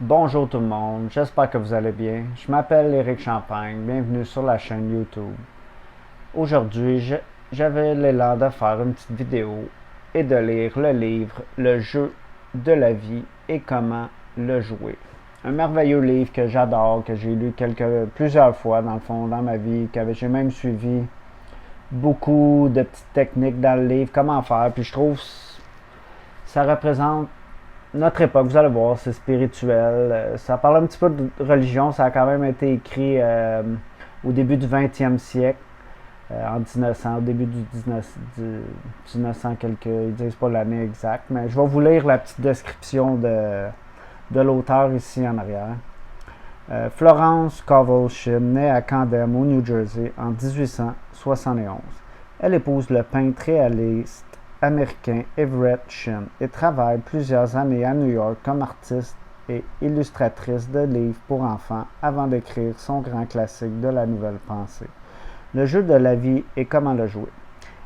Bonjour tout le monde, j'espère que vous allez bien. Je m'appelle Éric Champagne, bienvenue sur la chaîne YouTube. Aujourd'hui, j'avais l'élan de faire une petite vidéo et de lire le livre Le jeu de la vie et comment le jouer. Un merveilleux livre que j'adore, que j'ai lu plusieurs fois dans le fond dans ma vie, que j'ai même suivi beaucoup de petites techniques dans le livre, comment faire, puis je trouve que ça représente notre époque, vous allez voir, c'est spirituel. Ça parle un petit peu de religion. Ça a quand même été écrit au début du 20e siècle, en 1900, au début du 1900 quelques, ils disent pas l'année exacte, mais je vais vous lire la petite description de l'auteur ici en arrière. Florence Scovel Shinn naît à Camden, au New Jersey, en 1871. Elle épouse le peintre réaliste américain Everett Shinn et travaille plusieurs années à New York comme artiste et illustratrice de livres pour enfants avant d'écrire son grand classique de la nouvelle pensée, Le jeu de la vie et comment le jouer.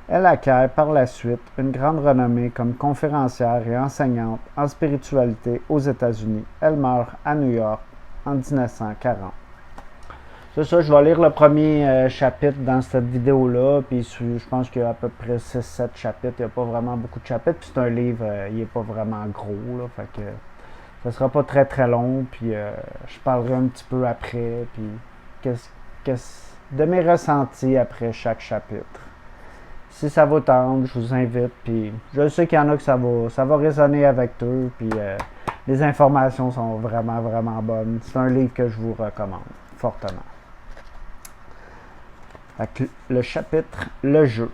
Elle acquiert par la suite une grande renommée comme conférencière et enseignante en spiritualité aux États-Unis. Elle meurt à New York en 1940. C'est ça, je vais lire le premier chapitre dans cette vidéo-là, puis je pense qu'il y a à peu près 6-7 chapitres, il n'y a pas vraiment beaucoup de chapitres, puis c'est un livre, il n'est pas vraiment gros, là, fait que ça sera pas très très long, puis je parlerai un petit peu après, puis de mes ressentis après chaque chapitre. Si ça vous tente, je vous invite, puis je sais qu'il y en a que ça va résonner avec eux, puis les informations sont vraiment vraiment bonnes. C'est un livre que je vous recommande fortement. Le chapitre Le jeu.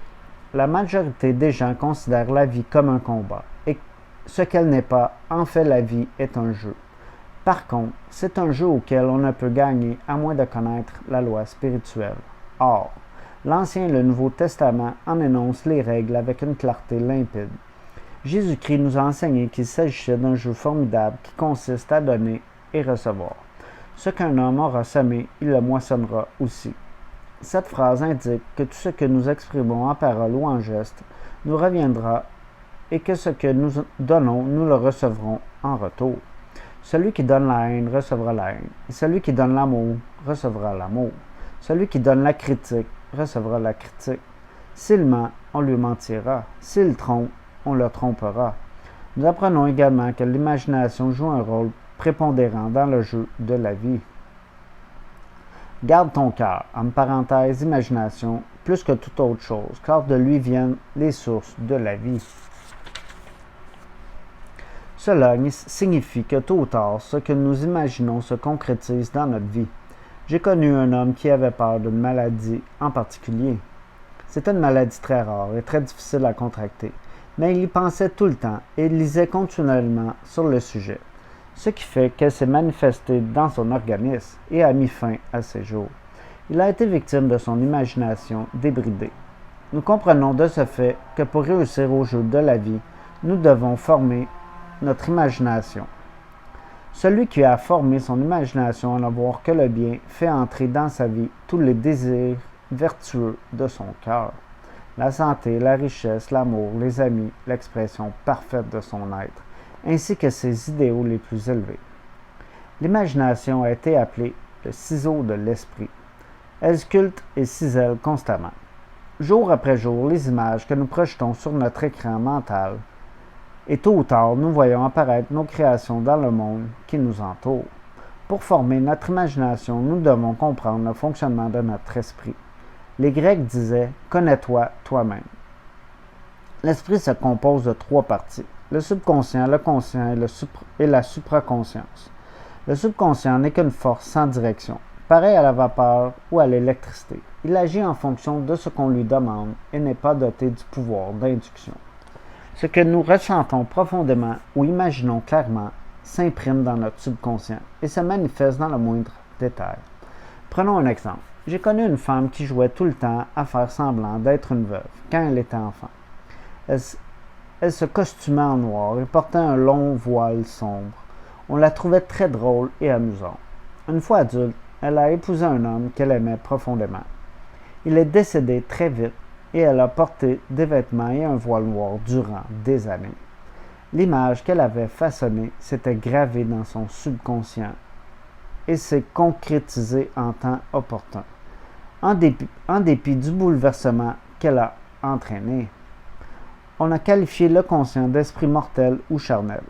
La majorité des gens considèrent la vie comme un combat, et ce qu'elle n'est pas, en fait la vie est un jeu. Par contre, c'est un jeu auquel on ne peut gagner à moins de connaître la loi spirituelle. Or, l'Ancien et le Nouveau Testament en énoncent les règles avec une clarté limpide. Jésus-Christ nous a enseigné qu'il s'agissait d'un jeu formidable qui consiste à donner et recevoir. Ce qu'un homme aura semé, il le moissonnera aussi. Cette phrase indique que tout ce que nous exprimons en parole ou en geste nous reviendra et que ce que nous donnons, nous le recevrons en retour. Celui qui donne la haine recevra la haine, et celui qui donne l'amour recevra l'amour. Celui qui donne la critique recevra la critique. S'il ment, on lui mentira. S'il trompe, on le trompera. Nous apprenons également que l'imagination joue un rôle prépondérant dans le jeu de la vie. Garde ton cœur, en parenthèse, imagination, plus que toute autre chose, car de lui viennent les sources de la vie. Cela signifie que tôt ou tard, ce que nous imaginons se concrétise dans notre vie. J'ai connu un homme qui avait peur d'une maladie en particulier. C'était une maladie très rare et très difficile à contracter, mais il y pensait tout le temps et il lisait continuellement sur le sujet, ce qui fait qu'elle s'est manifestée dans son organisme et a mis fin à ses jours. Il a été victime de son imagination débridée. Nous comprenons de ce fait que pour réussir au jeu de la vie, nous devons former notre imagination. Celui qui a formé son imagination à ne voir que le bien fait entrer dans sa vie tous les désirs vertueux de son cœur. La santé, la richesse, l'amour, les amis, l'expression parfaite de son être, ainsi que ses idéaux les plus élevés. L'imagination a été appelée le ciseau de l'esprit. Elle sculpte et cisèle constamment. Jour après jour, les images que nous projetons sur notre écran mental, et tôt ou tard, nous voyons apparaître nos créations dans le monde qui nous entoure. Pour former notre imagination, nous devons comprendre le fonctionnement de notre esprit. Les Grecs disaient « Connais-toi toi-même ». L'esprit se compose de 3 parties, le subconscient, le conscient et la supraconscience. Le subconscient n'est qu'une force sans direction, pareil à la vapeur ou à l'électricité. Il agit en fonction de ce qu'on lui demande et n'est pas doté du pouvoir d'induction. Ce que nous ressentons profondément ou imaginons clairement s'imprime dans notre subconscient et se manifeste dans le moindre détail. Prenons un exemple. J'ai connu une femme qui jouait tout le temps à faire semblant d'être une veuve quand elle était enfant. Elle se costumait en noir et portait un long voile sombre. On la trouvait très drôle et amusante. Une fois adulte, elle a épousé un homme qu'elle aimait profondément. Il est décédé très vite et elle a porté des vêtements et un voile noir durant des années. L'image qu'elle avait façonnée s'était gravée dans son subconscient et s'est concrétisée en temps opportun, en dépit du bouleversement qu'elle a entraîné. On a qualifié le conscient d'esprit mortel ou charnel.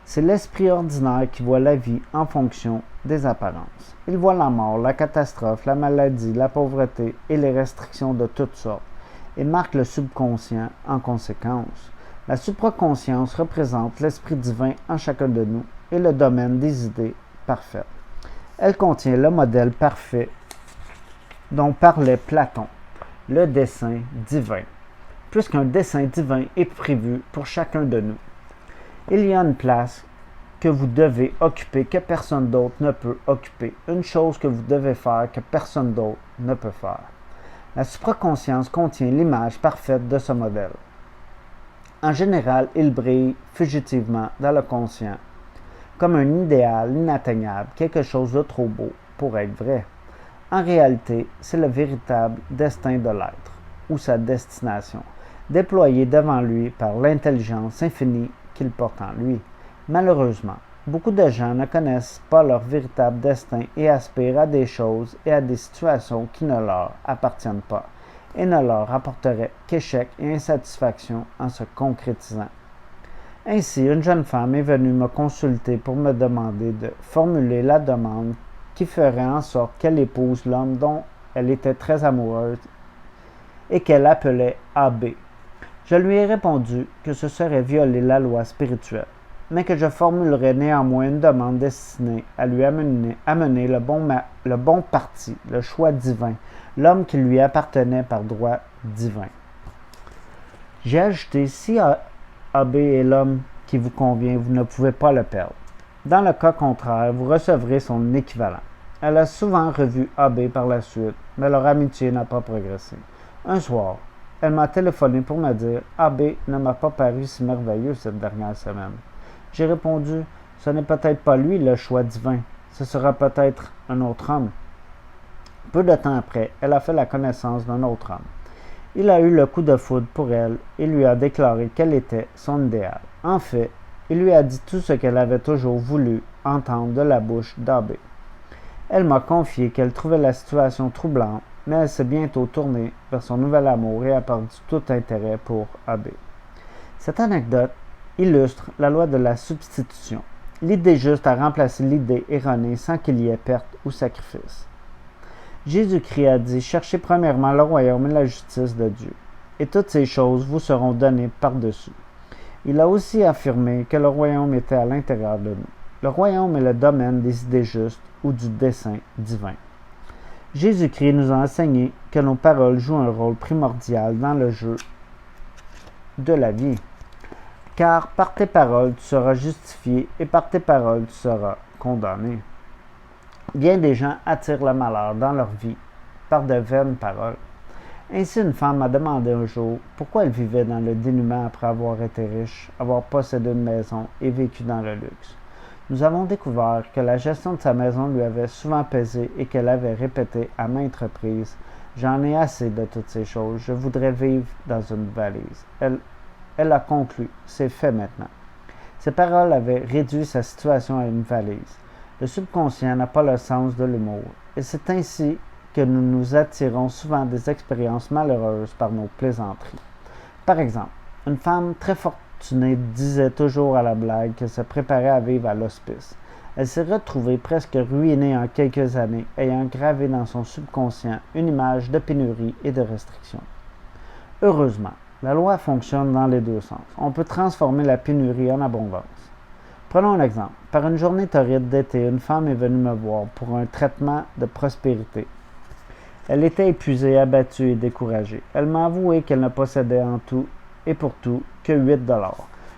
C'est l'esprit ordinaire qui voit la vie en fonction des apparences. Il voit la mort, la catastrophe, la maladie, la pauvreté et les restrictions de toutes sortes, et marque le subconscient en conséquence. La supraconscience représente l'esprit divin en chacun de nous et le domaine des idées parfaites. Elle contient le modèle parfait dont parlait Platon, le dessein divin, puisqu'un dessein divin est prévu pour chacun de nous. Il y a une place que vous devez occuper que personne d'autre ne peut occuper, une chose que vous devez faire que personne d'autre ne peut faire. La supraconscience contient l'image parfaite de ce modèle. En général, il brille fugitivement dans le conscient, comme un idéal inatteignable, quelque chose de trop beau pour être vrai. En réalité, c'est le véritable destin de l'être, ou sa destination, déployé devant lui par l'intelligence infinie qu'il porte en lui. Malheureusement, beaucoup de gens ne connaissent pas leur véritable destin et aspirent à des choses et à des situations qui ne leur appartiennent pas et ne leur apporteraient qu'échec et insatisfaction en se concrétisant. Ainsi, une jeune femme est venue me consulter pour me demander de formuler la demande qui ferait en sorte qu'elle épouse l'homme dont elle était très amoureuse et qu'elle appelait AB. Je lui ai répondu que ce serait violer la loi spirituelle, mais que je formulerais néanmoins une demande destinée à lui amener le bon parti, le choix divin, l'homme qui lui appartenait par droit divin. J'ai ajouté, si AB est l'homme qui vous convient, vous ne pouvez pas le perdre. Dans le cas contraire, vous recevrez son équivalent. Elle a souvent revu AB par la suite, mais leur amitié n'a pas progressé. Un soir, elle m'a téléphoné pour me dire « AB ne m'a pas paru si merveilleux cette dernière semaine. » J'ai répondu « Ce n'est peut-être pas lui le choix divin, ce sera peut-être un autre homme. » Peu de temps après, elle a fait la connaissance d'un autre homme. Il a eu le coup de foudre pour elle et lui a déclaré qu'elle était son idéal. En fait, il lui a dit tout ce qu'elle avait toujours voulu entendre de la bouche d'AB. Elle m'a confié qu'elle trouvait la situation troublante, mais elle s'est bientôt tournée vers son nouvel amour et a perdu tout intérêt pour AB. Cette anecdote illustre la loi de la substitution. L'idée juste a remplacé l'idée erronée sans qu'il y ait perte ou sacrifice. Jésus-Christ a dit « Cherchez premièrement le royaume et la justice de Dieu, et toutes ces choses vous seront données par-dessus. » Il a aussi affirmé que le royaume était à l'intérieur de nous. Le royaume est le domaine des idées justes ou du dessein divin. Jésus-Christ nous a enseigné que nos paroles jouent un rôle primordial dans le jeu de la vie. Car par tes paroles tu seras justifié et par tes paroles tu seras condamné. Bien des gens attirent le malheur dans leur vie par de vaines paroles. Ainsi, une femme m'a demandé un jour pourquoi elle vivait dans le dénuement après avoir été riche, avoir possédé une maison et vécu dans le luxe. Nous avons découvert que la gestion de sa maison lui avait souvent pesé et qu'elle avait répété à maintes reprises « J'en ai assez de toutes ces choses, je voudrais vivre dans une valise. » Elle a conclu « C'est fait maintenant. » Ces paroles avaient réduit sa situation à une valise. Le subconscient n'a pas le sens de l'humour, et c'est ainsi que nous nous attirons souvent des expériences malheureuses par nos plaisanteries. Par exemple, une femme très fortunée disait toujours à la blague qu'elle se préparait à vivre à l'hospice. Elle s'est retrouvée presque ruinée en quelques années, ayant gravé dans son subconscient une image de pénurie et de restriction. Heureusement, la loi fonctionne dans les deux sens. On peut transformer la pénurie en abondance. Prenons un exemple. Par une journée torride d'été, une femme est venue me voir pour un traitement de prospérité. Elle était épuisée, abattue et découragée. Elle m'a avoué qu'elle ne possédait en tout et pour tout que 8 $.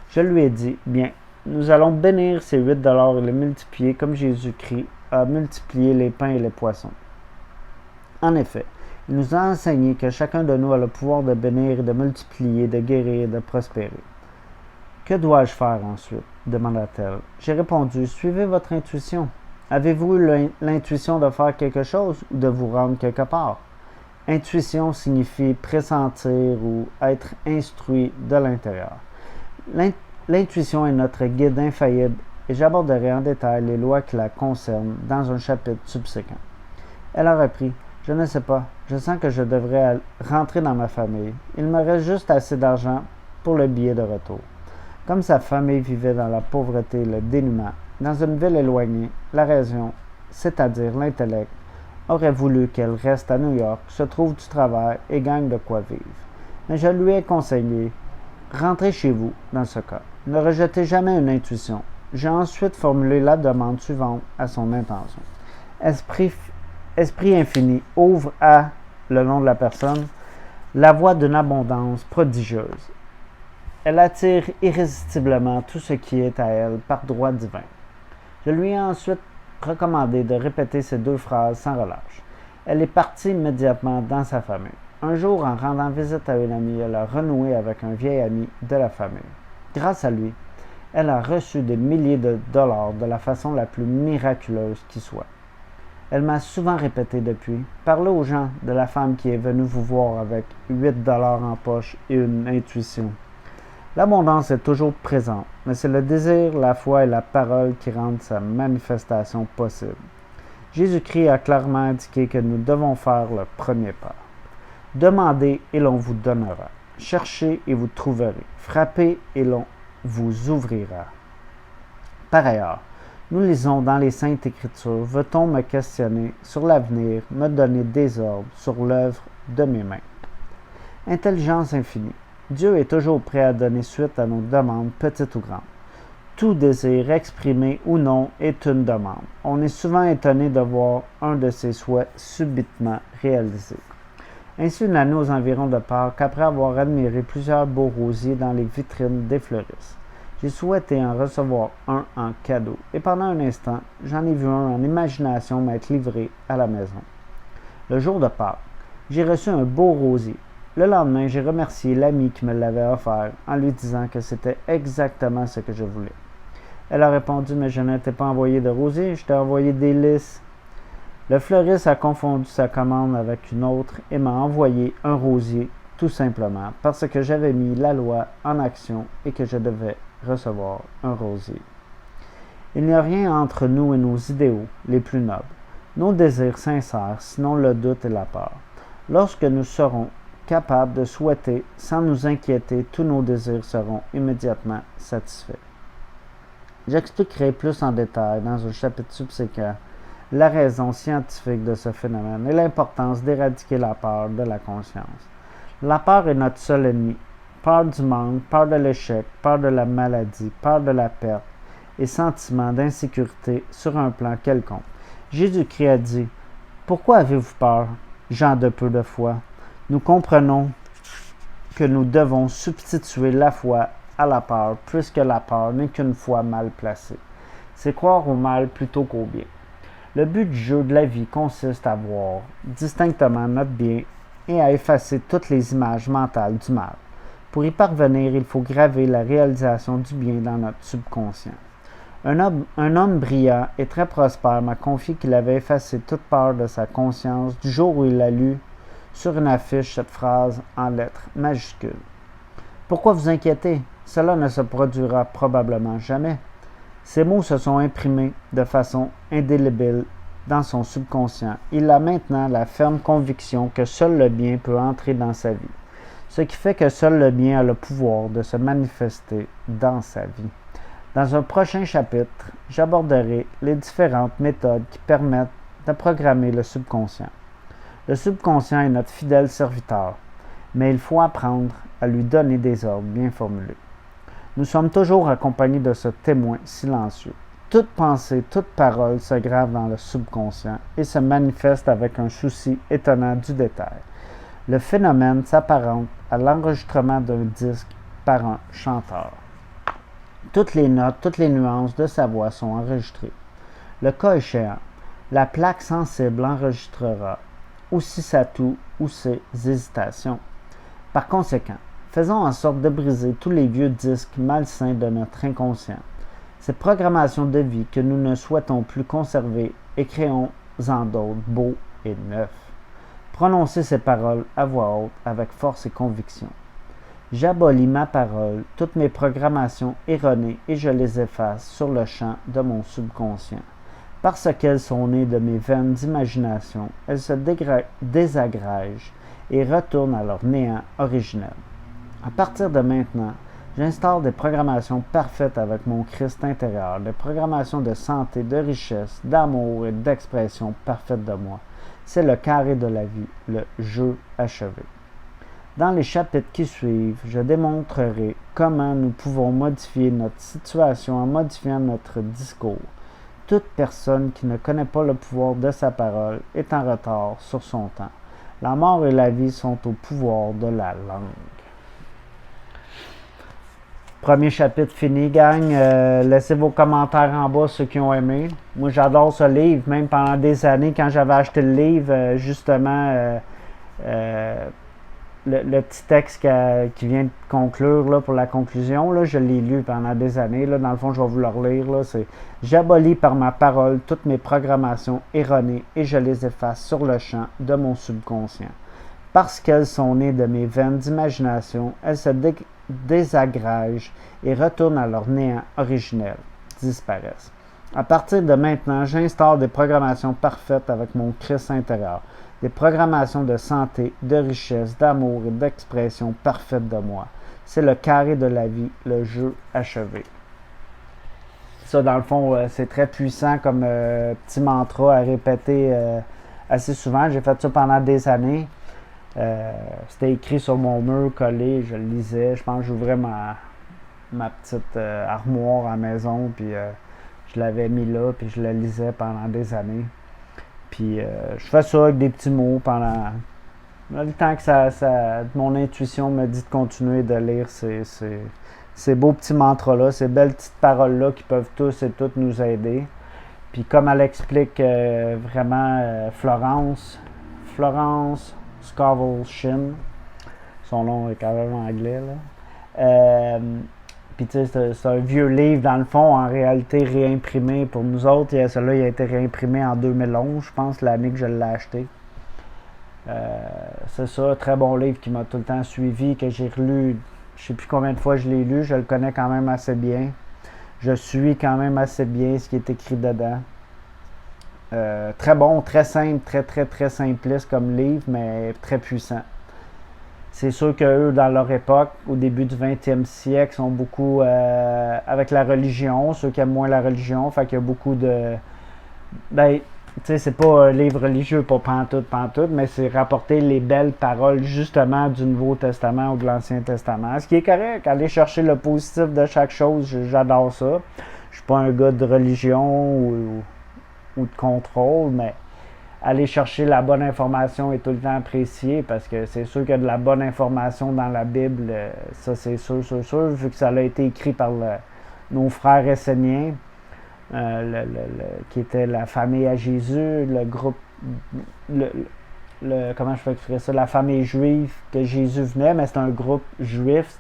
Je lui ai dit, bien, nous allons bénir ces 8 $ et les multiplier comme Jésus-Christ a multiplié les pains et les poissons. En effet, il nous a enseigné que chacun de nous a le pouvoir de bénir et de multiplier, de guérir et de prospérer. Que dois-je faire ensuite? Demanda-t-elle. J'ai répondu, suivez votre intuition. Avez-vous eu l'intuition de faire quelque chose ou de vous rendre quelque part? Intuition signifie pressentir ou être instruit de l'intérieur. L'intuition est notre guide infaillible et j'aborderai en détail les lois qui la concernent dans un chapitre subséquent. Elle a repris. Je ne sais pas. Je sens que je devrais rentrer dans ma famille. Il me reste juste assez d'argent pour le billet de retour. Comme sa famille vivait dans la pauvreté et le dénuement, dans une ville éloignée, la raison, c'est-à-dire l'intellect, aurait voulu qu'elle reste à New York, se trouve du travail et gagne de quoi vivre. Mais je lui ai conseillé, rentrez chez vous dans ce cas. Ne rejetez jamais une intuition. J'ai ensuite formulé la demande suivante à son intention. Esprit infini, ouvre à, le nom de la personne, la voie d'une abondance prodigieuse. Elle attire irrésistiblement tout ce qui est à elle par droit divin. Je lui ai ensuite recommandé de répéter ces 2 phrases sans relâche. Elle est partie immédiatement dans sa famille. Un jour, en rendant visite à une amie, elle a renoué avec un vieil ami de la famille. Grâce à lui, elle a reçu des milliers de dollars de la façon la plus miraculeuse qui soit. Elle m'a souvent répété depuis, parlez aux gens de la femme qui est venue vous voir avec 8 dollars en poche et une intuition. L'abondance est toujours présente, mais c'est le désir, la foi et la parole qui rendent sa manifestation possible. Jésus-Christ a clairement indiqué que nous devons faire le premier pas. Demandez et l'on vous donnera. Cherchez et vous trouverez. Frappez et l'on vous ouvrira. Par ailleurs, nous lisons dans les Saintes Écritures, veut-on me questionner sur l'avenir, me donner des ordres sur l'œuvre de mes mains. Intelligence infinie. Dieu est toujours prêt à donner suite à nos demandes, petites ou grandes. Tout désir, exprimé ou non, est une demande. On est souvent étonné de voir un de ses souhaits subitement réalisé. Ainsi, une année aux environs de Pâques, après avoir admiré plusieurs beaux rosiers dans les vitrines des fleuristes, j'ai souhaité en recevoir un en cadeau, et pendant un instant, j'en ai vu un en imagination m'être livré à la maison. Le jour de Pâques, j'ai reçu un beau rosier. Le lendemain, j'ai remercié l'ami qui me l'avait offert en lui disant que c'était exactement ce que je voulais. Elle a répondu, mais je ne t'ai pas envoyé de rosier, je t'ai envoyé des lys. Le fleuriste a confondu sa commande avec une autre et m'a envoyé un rosier, tout simplement, parce que j'avais mis la loi en action et que je devais recevoir un rosier. Il n'y a rien entre nous et nos idéaux les plus nobles, nos désirs sincères, sinon le doute et la peur. Lorsque nous serons capables de souhaiter sans nous inquiéter, tous nos désirs seront immédiatement satisfaits. J'expliquerai plus en détail dans un chapitre subséquent la raison scientifique de ce phénomène et l'importance d'éradiquer la peur de la conscience. La peur est notre seul ennemi. Peur du manque, peur de l'échec, peur de la maladie, peur de la perte et sentiment d'insécurité sur un plan quelconque. Jésus-Christ a dit « Pourquoi avez-vous peur, gens de peu de foi ?» Nous comprenons que nous devons substituer la foi à la peur, puisque la peur n'est qu'une foi mal placée. C'est croire au mal plutôt qu'au bien. Le but du jeu de la vie consiste à voir distinctement notre bien et à effacer toutes les images mentales du mal. Pour y parvenir, il faut graver la réalisation du bien dans notre subconscient. Un homme brillant et très prospère m'a confié qu'il avait effacé toute peur de sa conscience du jour où il a lu sur une affiche cette phrase en lettres majuscules. Pourquoi vous inquiéter? Cela ne se produira probablement jamais. Ces mots se sont imprimés de façon indélébile dans son subconscient. Il a maintenant la ferme conviction que seul le bien peut entrer dans sa vie, ce qui fait que seul le bien a le pouvoir de se manifester dans sa vie. Dans un prochain chapitre, j'aborderai les différentes méthodes qui permettent de programmer le subconscient. Le subconscient est notre fidèle serviteur, mais il faut apprendre à lui donner des ordres bien formulés. Nous sommes toujours accompagnés de ce témoin silencieux. Toute pensée, toute parole se grave dans le subconscient et se manifeste avec un souci étonnant du détail. Le phénomène s'apparente à l'enregistrement d'un disque par un chanteur. Toutes les notes, toutes les nuances de sa voix sont enregistrées. Le cas échéant, la plaque sensible enregistrera aussi sa toux ou ses hésitations. Par conséquent, faisons en sorte de briser tous les vieux disques malsains de notre inconscient, ces programmations de vie que nous ne souhaitons plus conserver et créons-en d'autres beaux et neufs. Prononcez ces paroles à voix haute avec force et conviction. J'abolis ma parole, toutes mes programmations erronées, et je les efface sur le champ de mon subconscient. Parce qu'elles sont nées de mes veines d'imagination, elles se désagrègent et retournent à leur néant originel. À partir de maintenant, j'instaure des programmations parfaites avec mon Christ intérieur, des programmations de santé, de richesse, d'amour et d'expression parfaite de moi. C'est le carré de la vie, le jeu achevé. Dans les chapitres qui suivent, je démontrerai comment nous pouvons modifier notre situation en modifiant notre discours. Toute personne qui ne connaît pas le pouvoir de sa parole est en retard sur son temps. La mort et la vie sont au pouvoir de la langue. Premier chapitre fini, gang. Laissez vos commentaires en bas, ceux qui ont aimé. Moi, j'adore ce livre, même pendant des années, quand j'avais acheté le livre, justement, le petit texte qui vient de conclure là, pour la conclusion, là, je l'ai lu pendant des années. Là, dans le fond, je vais vous le relire. Là, c'est « J'abolis par ma parole toutes mes programmations erronées et je les efface sur le champ de mon subconscient. Parce qu'elles sont nées de mes veines d'imagination, elles se désagrègent et retournent à leur néant originel, disparaissent. À partir de maintenant, j'instaure des programmations parfaites avec mon Christ intérieur, des programmations de santé, de richesse, d'amour et d'expression parfaite de moi. C'est le carré de la vie, le jeu achevé. » Ça, dans le fond, c'est très puissant comme petit mantra à répéter assez souvent. J'ai fait ça pendant des années. C'était écrit sur mon mur, collé, je le lisais. Je pense que j'ouvrais ma petite armoire à la maison, puis je l'avais mis là, puis je le lisais pendant des années. Puis je fais ça avec des petits mots pendant le temps que mon intuition me dit de continuer de lire ces beaux petits mantras-là, ces belles petites paroles-là qui peuvent tous et toutes nous aider. Puis comme elle explique vraiment Florence Scovel Shinn, son nom est quand même anglais, là. Puis tu sais, c'est un vieux livre dans le fond, en réalité réimprimé pour nous autres. Celui-là, il a été réimprimé en 2011, je pense, l'année que je l'ai acheté. C'est ça, très bon livre qui m'a tout le temps suivi, que j'ai relu, je sais plus combien de fois je l'ai lu, je le connais quand même assez bien. Je suis quand même assez bien ce qui est écrit dedans. Très bon, très simple, très simpliste comme livre, mais très puissant. C'est sûr qu'eux, dans leur époque, au début du 20e siècle, sont beaucoup avec la religion, ceux qui aiment moins la religion, fait qu'il y a beaucoup de... Ben, tu sais, c'est pas un livre religieux, pas pantoute, mais c'est rapporter les belles paroles, justement, du Nouveau Testament ou de l'Ancien Testament. Ce qui est correct, aller chercher le positif de chaque chose, j'adore ça. Je suis pas un gars de religion ou de contrôle, mais aller chercher la bonne information est tout le temps apprécié parce que c'est sûr qu'il y a de la bonne information dans la Bible, ça c'est sûr, vu que ça a été écrit par nos frères esséniens, qui était la famille à Jésus, le groupe, comment je peux expliquer ça, la famille juive que Jésus venait, mais c'était un groupe juif,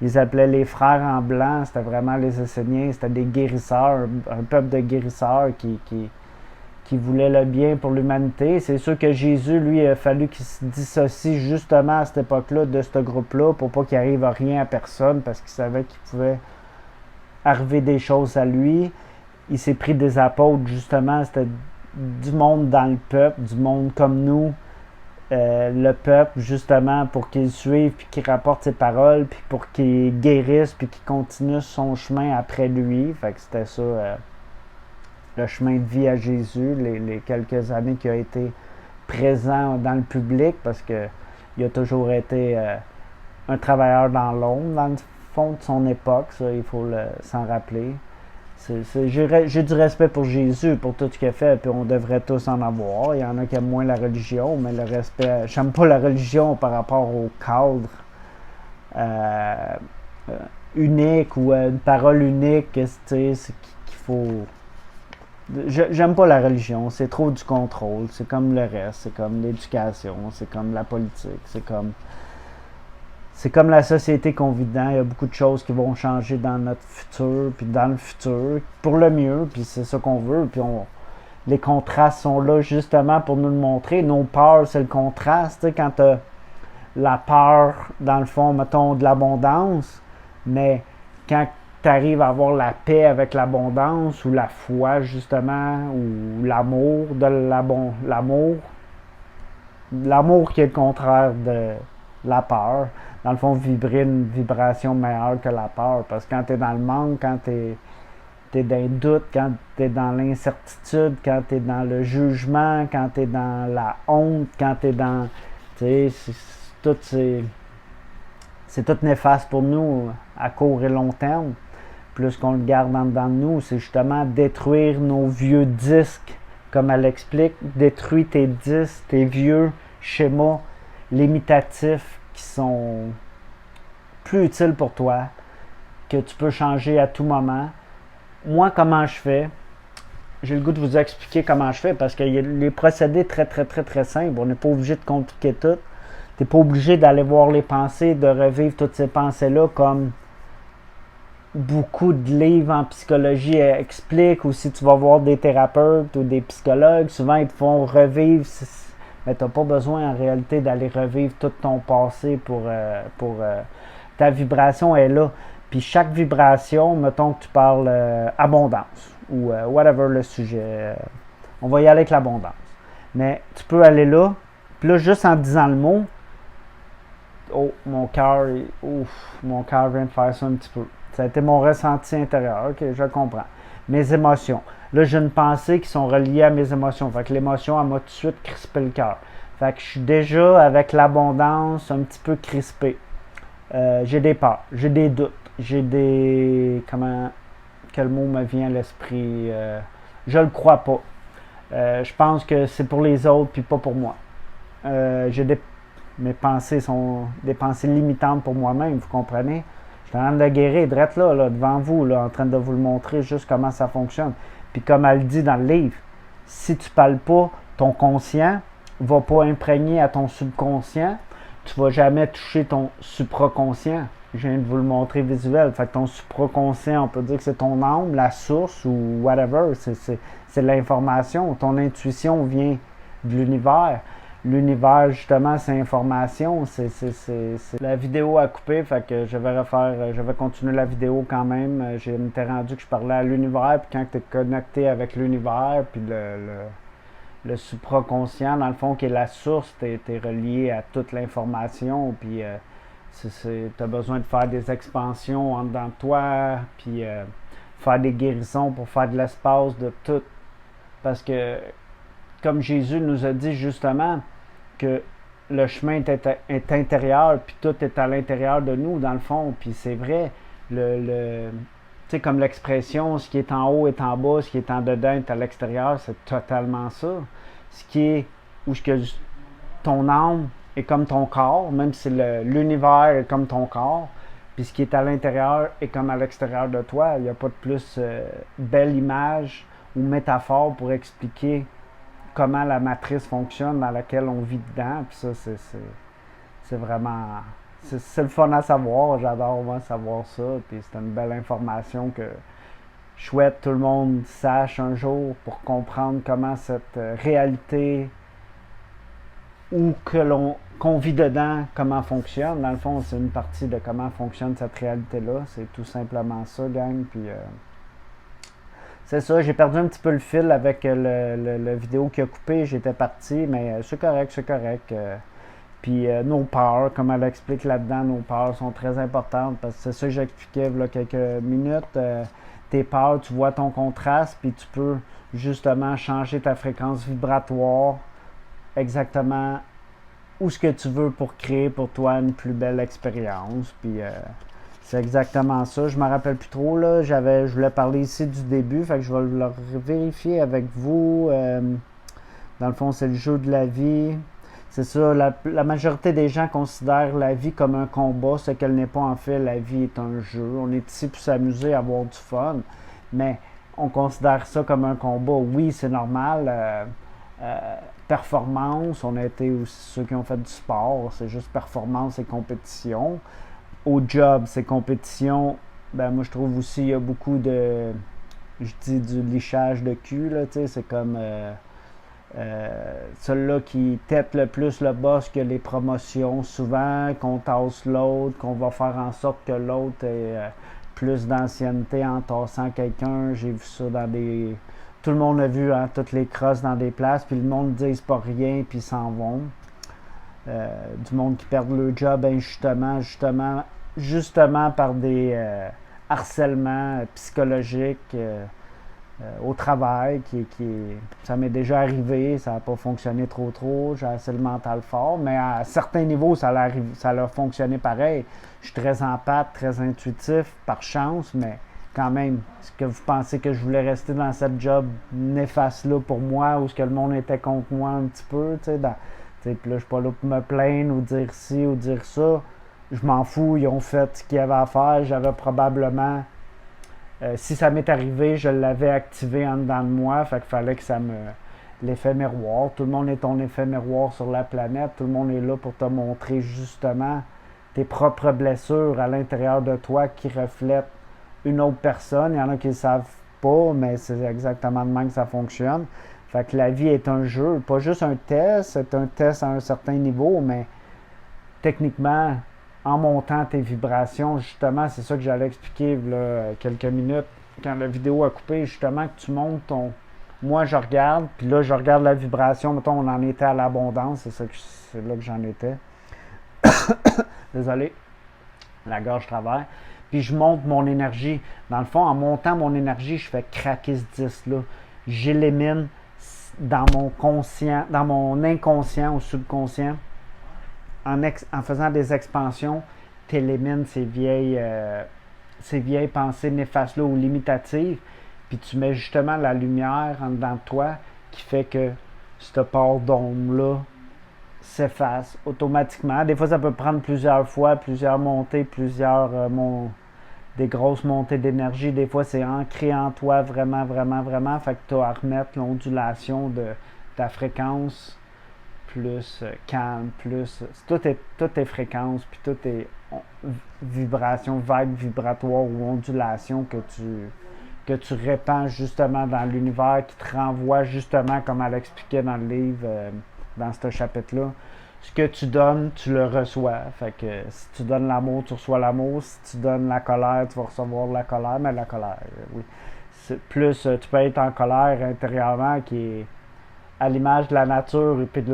ils appelaient les frères en blanc, c'était vraiment les Esséniens, c'était des guérisseurs, un peuple de guérisseurs qui voulait le bien pour l'humanité. C'est sûr que Jésus, lui, il a fallu qu'il se dissocie justement à cette époque-là de ce groupe-là pour pas qu'il arrive à rien à personne parce qu'il savait qu'il pouvait arriver des choses à lui. Il s'est pris des apôtres, justement, c'était du monde dans le peuple, du monde comme nous, le peuple, justement, pour qu'il suive, puis qu'il rapporte ses paroles, puis pour qu'il guérisse, puis qu'il continue son chemin après lui. Fait que c'était ça, le chemin de vie à Jésus, les quelques années qu'il a été présent dans le public, parce qu'il a toujours été un travailleur dans l'ombre, dans le fond de son époque, ça, il faut s'en rappeler. J'ai du respect pour Jésus, pour tout ce qu'il a fait, puis on devrait tous en avoir. Il y en a qui aiment moins la religion, mais le respect, j'aime pas la religion par rapport au cadre unique ou une parole unique, tu sais, qu'il faut... J'aime pas la religion, c'est trop du contrôle, c'est comme le reste, c'est comme l'éducation, c'est comme la politique, c'est comme la société qu'on vit dedans. Il y a beaucoup de choses qui vont changer dans notre futur, puis dans le futur, pour le mieux, puis c'est ça qu'on veut, puis les contrastes sont là justement pour nous le montrer. Nos peurs, c'est le contraste, tu sais, quand la peur, dans le fond, mettons, de l'abondance, mais quand tu arrives à avoir la paix avec l'abondance ou la foi, justement, ou l'amour de l'amour qui est le contraire de la peur, dans le fond, vibrer une vibration meilleure que la peur, parce que quand tu es dans le manque, quand tu es dans le doute, quand tu es dans l'incertitude, quand tu es dans le jugement, quand tu es dans la honte, quand tu es dans... Tu sais, c'est tout néfaste pour nous à court et long terme. Plus qu'on le garde en dedans de nous, c'est justement détruire nos vieux disques, comme elle explique. Détruis tes disques, tes vieux schémas limitatifs qui sont plus utiles pour toi, que tu peux changer à tout moment. Moi, comment je fais? J'ai le goût de vous expliquer comment je fais parce qu'il y a les procédés très, très, très, très simples. On n'est pas obligé de compliquer tout. Tu n'es pas obligé d'aller voir les pensées, de revivre toutes ces pensées-là comme beaucoup de livres en psychologie expliquent, ou si tu vas voir des thérapeutes ou des psychologues, souvent ils te font revivre, mais tu n'as pas besoin en réalité d'aller revivre tout ton passé pour ta vibration est là. Puis chaque vibration, mettons que tu parles abondance ou whatever le sujet, on va y aller avec l'abondance. Mais tu peux aller là, puis là juste en disant le mot, oh, mon cœur vient de faire ça un petit peu. Ça a été mon ressenti intérieur, ok, je comprends. Mes émotions. Là, j'ai une pensée qui sont reliées à mes émotions. Fait que l'émotion, elle m'a tout de suite crispé le cœur. Fait que je suis déjà avec l'abondance un petit peu crispé. J'ai des peurs, j'ai des doutes, j'ai des... Quel mot me vient à l'esprit? Je le crois pas. Je pense que c'est pour les autres puis pas pour moi. Mes pensées sont des pensées limitantes pour moi-même, vous comprenez? Je suis en train de guérir, drette là, devant vous, là, en train de vous le montrer juste comment ça fonctionne. Puis comme elle dit dans le livre, si tu ne parles pas, ton conscient ne va pas imprégner à ton subconscient, tu ne vas jamais toucher ton supraconscient. Je viens de vous le montrer visuel. Fait que ton supraconscient, on peut dire que c'est ton âme, la source ou whatever, c'est l'information. Ton intuition vient de l'univers. L'univers, justement, c'est information. C'est la vidéo à couper, fait que je vais continuer la vidéo quand même. J'étais rendu que je parlais à l'univers, puis quand tu es connecté avec l'univers, puis le supraconscient, dans le fond, qui est la source, tu es relié à toute l'information, puis tu as besoin de faire des expansions en dedans de toi, puis faire des guérisons pour faire de l'espace de tout. Parce que, comme Jésus nous a dit justement, que le chemin est intérieur, puis tout est à l'intérieur de nous, dans le fond. Puis c'est vrai, tu sais, comme l'expression, ce qui est en haut est en bas, ce qui est en dedans est à l'extérieur, c'est totalement ça. Ce qui est, où ton âme est comme ton corps, même si l'univers est comme ton corps, puis ce qui est à l'intérieur est comme à l'extérieur de toi. Il n'y a pas de plus belle image ou métaphore pour expliquer comment la matrice fonctionne dans laquelle on vit dedans. Puis ça, c'est vraiment... C'est le fun à savoir. J'adore moi savoir ça. Puis c'est une belle information que je souhaite tout le monde sache un jour pour comprendre comment cette réalité ou qu'on vit dedans, comment fonctionne. Dans le fond, c'est une partie de comment fonctionne cette réalité-là. C'est tout simplement ça, gang. Puis... c'est ça, j'ai perdu un petit peu le fil avec le vidéo qui a coupé, j'étais parti, mais c'est correct. Puis nos peurs, comme elle explique là-dedans, nos peurs sont très importantes, parce que c'est ça que j'expliquais il y a quelques minutes. Tes peurs, tu vois ton contraste, puis tu peux justement changer ta fréquence vibratoire exactement où ce que tu veux pour créer pour toi une plus belle expérience. Puis... c'est exactement ça. Je me rappelle plus trop, là. Je voulais parler ici du début, fait que je vais le vérifier avec vous. Dans le fond, c'est le jeu de la vie. C'est ça, la majorité des gens considèrent la vie comme un combat, ce qu'elle n'est pas en fait. La vie est un jeu. On est ici pour s'amuser, avoir du fun, mais on considère ça comme un combat. Oui, c'est normal. Performance, on a été aussi ceux qui ont fait du sport, c'est juste performance et compétition. Au job, c'est compétition. Ben moi je trouve aussi il y a beaucoup de, je dis du lichage de cul là, tu sais, c'est comme Celui-là qui tête le plus le boss que les promotions, souvent qu'on tasse l'autre, qu'on va faire en sorte que l'autre ait plus d'ancienneté en tassant quelqu'un. J'ai vu ça dans des... Tout le monde a vu toutes les crosses dans des places, puis le monde ne dit pas rien, puis ils s'en vont. Du monde qui perd le job injustement, justement par des harcèlements psychologiques au travail, ça m'est déjà arrivé, ça n'a pas fonctionné trop, j'ai assez le mental fort, mais à certains niveaux, ça a fonctionné pareil. Je suis très empathe, très intuitif, par chance, mais quand même, est-ce que vous pensez que je voulais rester dans cette job néfaste-là pour moi, ou est-ce que le monde était contre moi un petit peu, puis là, je suis pas là pour me plaindre, ou dire ci, ou dire ça. Je m'en fous, ils ont fait ce qu'il y avait à faire, j'avais probablement... si ça m'est arrivé, je l'avais activé en dedans de moi, fait qu'il fallait que ça me... L'effet miroir, tout le monde est ton effet miroir sur la planète, tout le monde est là pour te montrer justement tes propres blessures à l'intérieur de toi qui reflètent une autre personne. Il y en a qui ne savent pas, mais c'est exactement de même que ça fonctionne. Fait que la vie est un jeu, pas juste un test, c'est un test à un certain niveau, mais techniquement, en montant tes vibrations, justement, c'est ça que j'allais expliquer là, quelques minutes, quand la vidéo a coupé, justement, que tu montes ton... Moi, je regarde, puis là, je regarde la vibration, mettons, on en était à l'abondance, c'est là que j'en étais. Désolé, la gorge travaille. Puis je monte mon énergie. Dans le fond, en montant mon énergie, je fais craquer ce disque-là. J'élimine dans mon conscient, dans mon inconscient ou subconscient, en faisant des expansions, tu élimines ces vieilles pensées néfastes-là ou limitatives, puis tu mets justement la lumière en dedans de toi qui fait que cette part d'ombre-là s'efface automatiquement. Des fois, ça peut prendre plusieurs fois, plusieurs montées, des grosses montées d'énergie. Des fois, c'est ancré en toi vraiment. Fait que tu as à remettre l'ondulation de ta fréquence plus calme, plus... Toutes tes fréquences, puis toutes tes vibrations, vagues vibratoires ou ondulations que tu répands justement dans l'univers, qui te renvoie justement, comme elle expliquait dans le livre, dans ce chapitre-là. Ce que tu donnes, tu le reçois. Fait que si tu donnes l'amour, tu reçois l'amour. Si tu donnes la colère, tu vas recevoir la colère. Mais la colère, oui. Plus tu peux être en colère intérieurement, qui est à l'image de la nature et puis de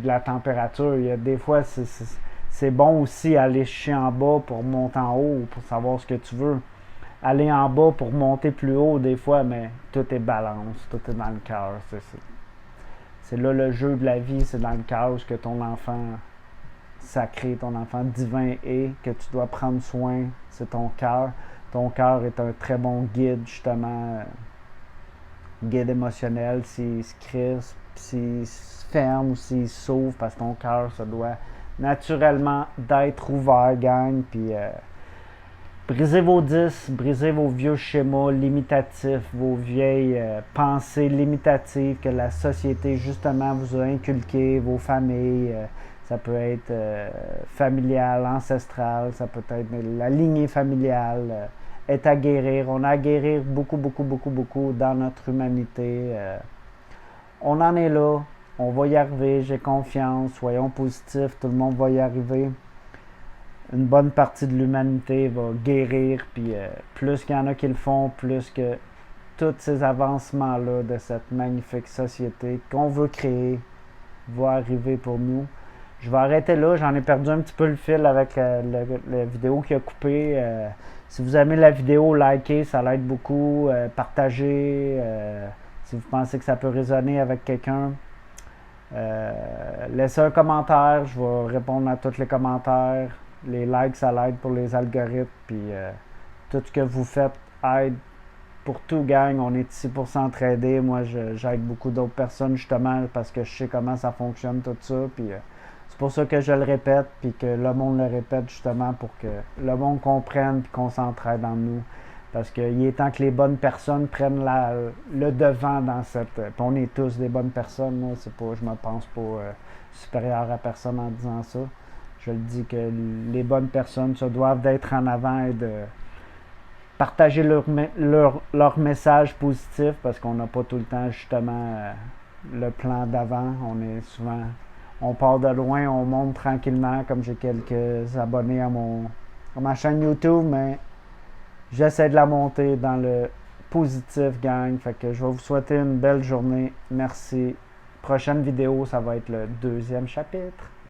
la température. Il y a des fois, c'est bon aussi aller chercher en bas pour monter en haut, pour savoir ce que tu veux. Aller en bas pour monter plus haut des fois, mais tout est balance, tout est dans le cœur. C'est là le jeu de la vie, c'est dans le cœur que ton enfant sacré, ton enfant divin est, que tu dois prendre soin, c'est ton cœur. Ton cœur est un très bon guide, justement, guide émotionnel, s'il se crispe, s'il se ferme ou s'il s'ouvre, parce que ton cœur, ça doit naturellement d'être ouvert, gang, puis brisez vos disques, brisez vos vieux schémas limitatifs, vos vieilles pensées limitatives que la société justement vous a inculquées, vos familles, ça peut être familial, ancestral, ça peut être la lignée familiale, est à guérir. On a à guérir beaucoup dans notre humanité. On en est là, on va y arriver, j'ai confiance, soyons positifs, tout le monde va y arriver. Une bonne partie de l'humanité va guérir, puis plus qu'il y en a qui le font, plus que tous ces avancements-là de cette magnifique société qu'on veut créer vont arriver pour nous. Je vais arrêter là, j'en ai perdu un petit peu le fil avec la vidéo qui a coupé. Si vous aimez la vidéo, likez, ça l'aide beaucoup. Partagez, si vous pensez que ça peut résonner avec quelqu'un. Laissez un commentaire, je vais répondre à tous les commentaires. Les likes, ça l'aide pour les algorithmes, puis tout ce que vous faites aide pour tout, gang. On est ici pour s'entraider. Moi, j'aide beaucoup d'autres personnes, justement, parce que je sais comment ça fonctionne, tout ça, puis c'est pour ça que je le répète, puis que le monde le répète, justement, pour que le monde comprenne, puis qu'on s'entraide en nous, parce qu'il est temps que les bonnes personnes prennent le devant dans cette... Puis on est tous des bonnes personnes, moi, je me pense pas supérieur à personne en disant ça. Je le dis que les bonnes personnes se doivent d'être en avant et de partager leur message positif, parce qu'on n'a pas tout le temps, justement, le plan d'avant. On part de loin, on monte tranquillement, comme j'ai quelques abonnés à ma chaîne YouTube, mais j'essaie de la monter dans le positif, gang. Fait que je vais vous souhaiter une belle journée. Merci. Prochaine vidéo, ça va être le 2e chapitre.